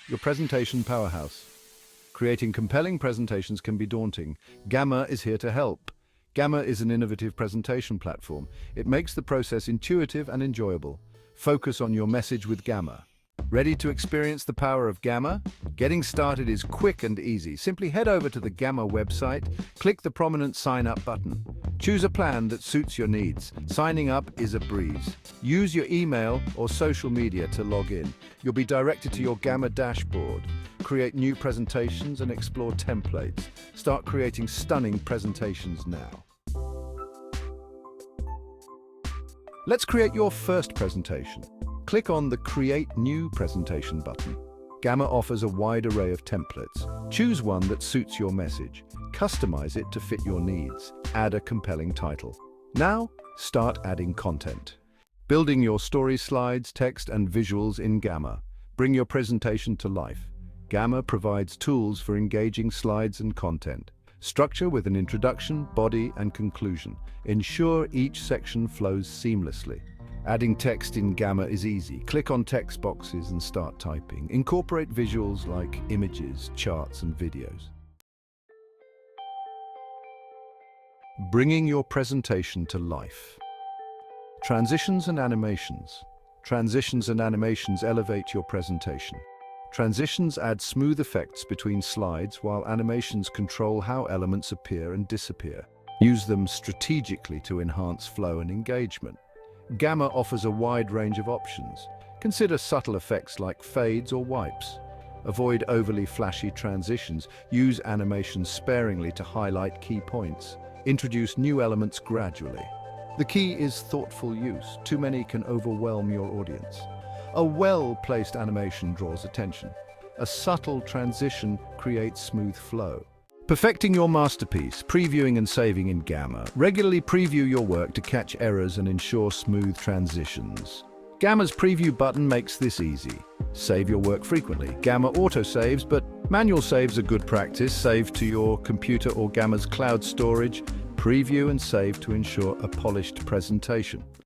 your presentation powerhouse. Creating compelling presentations can be daunting. Gamma is here to help. Gamma is an innovative presentation platform. It makes the process intuitive and enjoyable. Focus on your message with Gamma. Ready to experience the power of Gamma? Getting started is quick and easy. Simply head over to the Gamma website, click the prominent Sign Up button. Choose a plan that suits your needs. Signing up is a breeze. Use your email or social media to log in. You'll be directed to your Gamma dashboard. Create new presentations and explore templates. Start creating stunning presentations now. Let's create your first presentation. Click on the Create New Presentation button. Gamma offers a wide array of templates. Choose one that suits your message. Customize it to fit your needs. Add a compelling title. Now, start adding content. Building your story slides, text, and visuals in Gamma. Bring your presentation to life. Gamma provides tools for engaging slides and content. Structure with an introduction, body, and conclusion. Ensure each section flows seamlessly. Adding text in Gamma is easy. Click on text boxes and start typing. Incorporate visuals like images, charts, and videos. Bringing your presentation to life. Transitions and animations. Transitions and animations elevate your presentation. Transitions add smooth effects between slides, while animations control how elements appear and disappear. Use them strategically to enhance flow and engagement. Gamma offers a wide range of options. Consider subtle effects like fades or wipes. Avoid overly flashy transitions. Use animations sparingly to highlight key points. Introduce new elements gradually. The key is thoughtful use. Too many can overwhelm your audience. A well-placed animation draws attention. A subtle transition creates smooth flow. Perfecting your masterpiece, previewing and saving in Gamma. Regularly preview your work to catch errors and ensure smooth transitions. Gamma's preview button makes this easy. Save your work frequently. Gamma auto-saves, but manual saves are good practice. Save to your computer or Gamma's cloud storage. Preview and save to ensure a polished presentation.